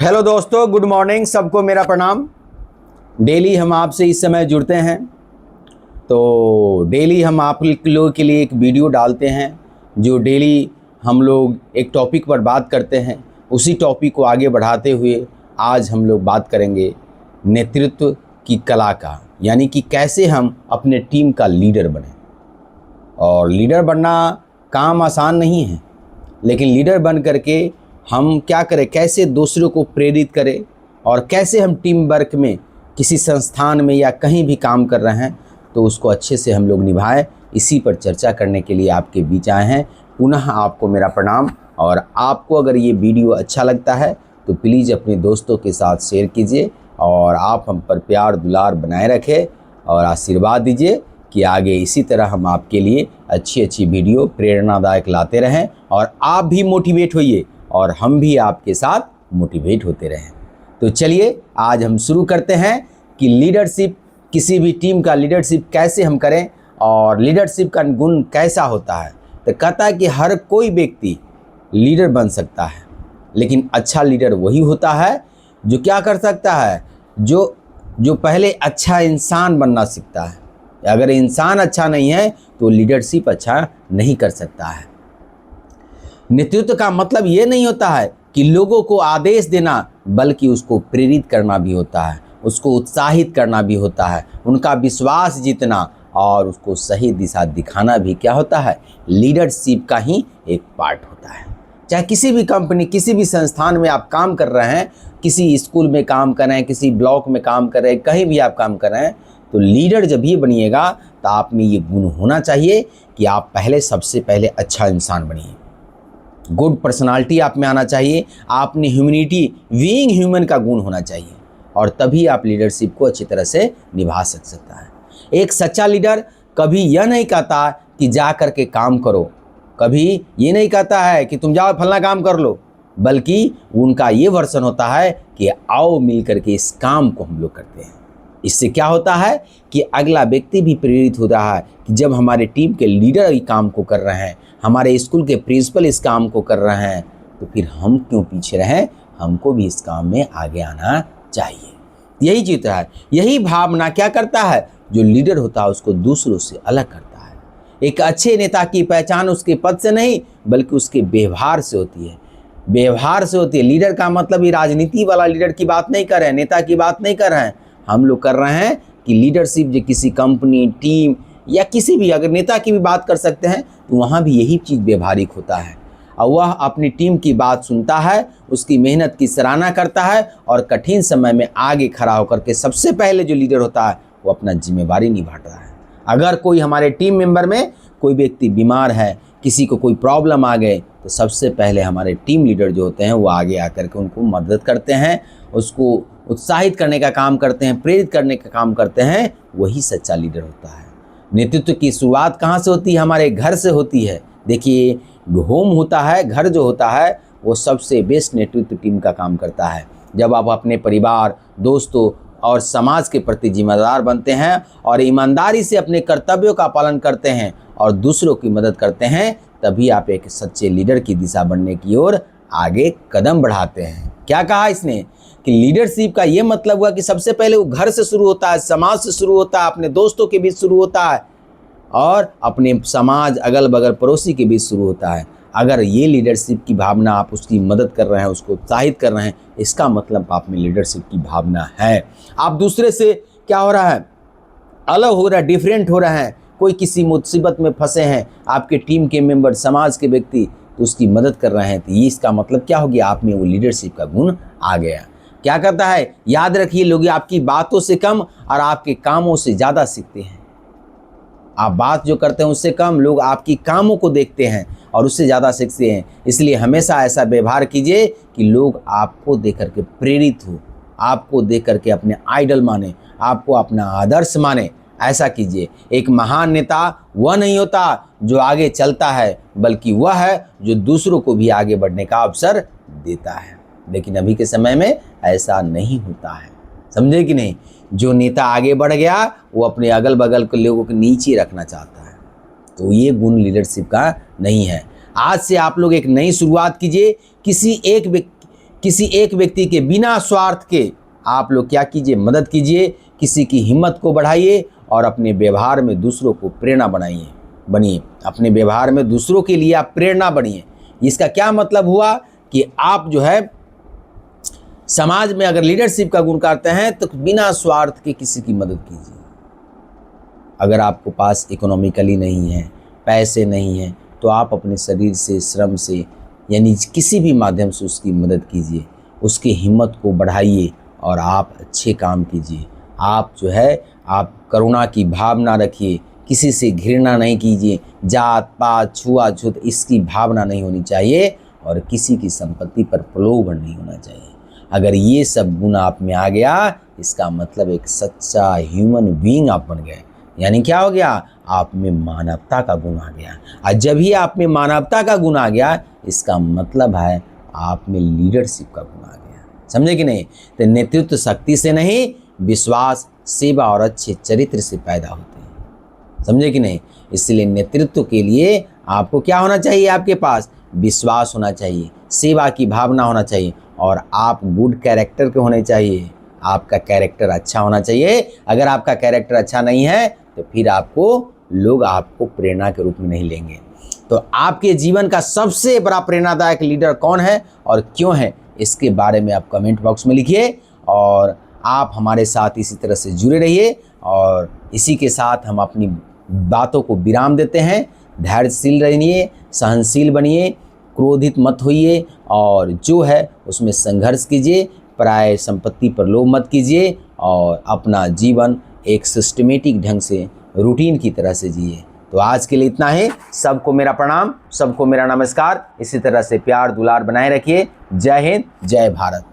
Hello दोस्तों, good morning. सबको मेरा प्रणाम। डेली हम आपसे इस समय जुड़ते हैं, तो डेली हम आप लोगों के लिए एक वीडियो डालते हैं जो डेली हम लोग एक टॉपिक पर बात करते हैं। उसी टॉपिक को आगे बढ़ाते हुए आज हम लोग बात करेंगे नेतृत्व की कला का, यानी कि कैसे हम अपने टीम का लीडर बने। और लीडर बनना काम आसान नहीं है, लेकिन लीडर बन करके हम क्या करें, कैसे दूसरों को प्रेरित करें और कैसे हम टीम वर्क में किसी संस्थान में या कहीं भी काम कर रहे हैं तो उसको अच्छे से हम लोग निभाएं। इसी पर चर्चा करने के लिए आपके बीच आए हैं। पुनः आपको मेरा प्रणाम। और आपको अगर ये वीडियो अच्छा लगता है तो प्लीज़ अपने दोस्तों के साथ शेयर कीजिए और आप हम पर प्यार दुलार बनाए रखें और आशीर्वाद दीजिए कि आगे इसी तरह हम आपके लिए अच्छी अच्छी वीडियो प्रेरणादायक लाते रहें और आप भी मोटिवेट होइए और हम भी आपके साथ मोटिवेट होते रहें। तो चलिए आज हम शुरू करते हैं कि लीडरशिप, किसी भी टीम का लीडरशिप कैसे हम करें और लीडरशिप का गुण कैसा होता है। तो कहता है कि हर कोई व्यक्ति लीडर बन सकता है, लेकिन अच्छा लीडर वही होता है जो क्या कर सकता है, जो पहले अच्छा इंसान बनना सीखता है। अगर इंसान अच्छा नहीं है तो लीडरशिप अच्छा नहीं कर सकता है। नेतृत्व का मतलब ये नहीं होता है कि लोगों को आदेश देना, बल्कि उसको प्रेरित करना भी होता है, उसको उत्साहित करना भी होता है, उनका विश्वास जीतना और उसको सही दिशा दिखाना भी क्या होता है, लीडरशिप का ही एक पार्ट होता है। चाहे किसी भी कंपनी, किसी भी संस्थान में आप काम कर रहे हैं, किसी स्कूल में काम कर रहे हैं, किसी ब्लॉक में काम कर रहे हैं, कहीं भी आप काम कर रहे हैं, तो लीडर जब भी बनिएगा तो आप में ये गुण होना चाहिए कि आप सबसे पहले अच्छा इंसान बनिए। गुड पर्सनालिटी आप में आना चाहिए। आप में ह्यूमैनिटी, बीइंग ह्यूमन का गुण होना चाहिए और तभी आप लीडरशिप को अच्छी तरह से निभा सकता है। एक सच्चा लीडर कभी यह नहीं कहता कि जा कर के काम करो, कभी ये नहीं कहता है कि तुम जाओ फलना काम कर लो, बल्कि उनका ये वर्जन होता है कि आओ मिल करके इस काम को हम लोग करते हैं। इससे क्या होता है कि अगला व्यक्ति भी प्रेरित हो रहा है कि जब हमारे टीम के लीडर इस काम को कर रहे हैं, हमारे स्कूल के प्रिंसिपल इस काम को कर रहे हैं, तो फिर हम क्यों पीछे रहें, हमको भी इस काम में आगे आना चाहिए। यही चीज़ है, यही भावना क्या करता है, जो लीडर होता है उसको दूसरों से अलग करता है। एक अच्छे नेता की पहचान उसके पद से नहीं बल्कि उसके व्यवहार से होती है। व्यवहार से होती है। लीडर का मतलब ये राजनीति वाला लीडर की बात नहीं कर रहे हैं, नेता की बात नहीं कर रहे हैं। हम लोग कर रहे हैं कि लीडरशिप जो किसी कंपनी, टीम या किसी भी, अगर नेता की भी बात कर सकते हैं तो वहाँ भी यही चीज़ व्यवहारिक होता है। और वह अपनी टीम की बात सुनता है, उसकी मेहनत की सराहना करता है और कठिन समय में आगे खड़ा होकर के सबसे पहले जो लीडर होता है वो अपना जिम्मेवारी निभाता है। अगर कोई हमारे टीम मेंबर में कोई व्यक्ति बीमार है, किसी को कोई प्रॉब्लम आ गए, तो सबसे पहले हमारे टीम लीडर जो होते हैं वो आगे आकर के उनको मदद करते हैं, उसको उत्साहित करने का काम करते हैं, प्रेरित करने का काम करते हैं। वही सच्चा लीडर होता है। नेतृत्व की शुरुआत कहाँ से होती है? हमारे घर से होती है। देखिए, होम होता है, घर जो होता है वो सबसे बेस्ट नेतृत्व टीम का काम करता है। जब आप अपने परिवार, दोस्तों और समाज के प्रति जिम्मेदार बनते हैं और ईमानदारी से अपने कर्तव्यों का पालन करते हैं और दूसरों की मदद करते हैं, तभी आप एक सच्चे लीडर की दिशा बनने की ओर आगे कदम बढ़ाते हैं। क्या कहा इसने कि लीडरशिप का ये मतलब हुआ कि सबसे पहले वो घर से शुरू होता है, समाज से शुरू होता है, अपने दोस्तों के बीच शुरू होता है और अपने समाज, अगल बगल, पड़ोसी के बीच शुरू होता है। अगर ये लीडरशिप की भावना, आप उसकी मदद कर रहे हैं, उसको उत्साहित कर रहे हैं, इसका मतलब आप में लीडरशिप की भावना है। आप दूसरे से क्या हो रहा है, अलग हो रहा है, डिफरेंट हो रहा है। कोई किसी मुसीबत में फंसे हैं, आपके टीम के मेंबर, समाज के व्यक्ति, तो उसकी मदद कर रहे हैं, तो ये इसका मतलब क्या हो गया, आप में वो लीडरशिप का गुण आ गया। क्या करता है, याद रखिए, लोग आपकी बातों से कम और आपके कामों से ज़्यादा सीखते हैं। आप बात जो करते हैं उससे कम, लोग आपकी कामों को देखते हैं और उससे ज़्यादा सीखते हैं। इसलिए हमेशा ऐसा व्यवहार कीजिए कि लोग आपको देख करके प्रेरित हो, आपको देख करके अपने आइडल माने, आपको अपना आदर्श माने। ऐसा कीजिए। एक महान नेता वह नहीं होता जो आगे चलता है, बल्कि वह है जो दूसरों को भी आगे बढ़ने का अवसर देता है। लेकिन अभी के समय में ऐसा नहीं होता है, समझे कि नहीं। जो नेता आगे बढ़ गया वो अपने अगल बगल के लोगों को नीचे रखना चाहता है, तो ये गुण लीडरशिप का नहीं है। आज से आप लोग एक नई शुरुआत कीजिए। किसी एक व्यक्ति के बिना स्वार्थ के आप लोग क्या कीजिए, मदद कीजिए, किसी की हिम्मत को बढ़ाइए और अपने व्यवहार में दूसरों को प्रेरणा बनिए। अपने व्यवहार में दूसरों के लिए आप प्रेरणा बनिए। इसका क्या मतलब हुआ कि आप जो है समाज में अगर लीडरशिप का गुण करते हैं तो बिना स्वार्थ के किसी की मदद कीजिए। अगर आपको पास इकोनॉमिकली नहीं है, पैसे नहीं हैं, तो आप अपने शरीर से, श्रम से, यानी किसी भी माध्यम से उसकी मदद कीजिए, उसकी हिम्मत को बढ़ाइए और आप अच्छे काम कीजिए। आप जो है आप करुणा की भावना रखिए, किसी से घृणा नहीं कीजिए, जात पात छुआछूत इसकी भावना नहीं होनी चाहिए और किसी की संपत्ति पर प्रलोभन नहीं होना चाहिए। अगर ये सब गुण आप में आ गया, इसका मतलब एक सच्चा ह्यूमन बीइंग आप बन गए। यानी क्या हो गया, आप में मानवता का गुण आ गया। और जब ही आप में मानवता का गुण आ गया, इसका मतलब है आप में लीडरशिप का गुण आ गया। समझे कि नहीं? तो नेतृत्व शक्ति से नहीं, विश्वास, सेवा और अच्छे चरित्र से पैदा होते हैं। समझे कि नहीं? इसलिए नेतृत्व के लिए आपको क्या होना चाहिए, आपके पास विश्वास होना चाहिए, सेवा की भावना होना चाहिए और आप गुड कैरेक्टर के होने चाहिए। आपका कैरेक्टर अच्छा होना चाहिए। अगर आपका कैरेक्टर अच्छा नहीं है तो फिर लोग आपको प्रेरणा के रूप में नहीं लेंगे। तो आपके जीवन का सबसे बड़ा प्रेरणादायक लीडर कौन है और क्यों है, इसके बारे में आप कमेंट बॉक्स में लिखिए और आप हमारे साथ इसी तरह से जुड़े रहिए। और इसी के साथ हम अपनी बातों को विराम देते हैं। धैर्यशील रहिए, सहनशील बनिए, क्रोधित मत होइए और जो है उसमें संघर्ष कीजिए, पराय संपत्ति पर लोभ मत कीजिए और अपना जीवन एक सिस्टमेटिक ढंग से, रूटीन की तरह से जिए। तो आज के लिए इतना ही। सबको मेरा प्रणाम, सबको मेरा नमस्कार। इसी तरह से प्यार दुलार बनाए रखिए। जय हिंद, जय भारत।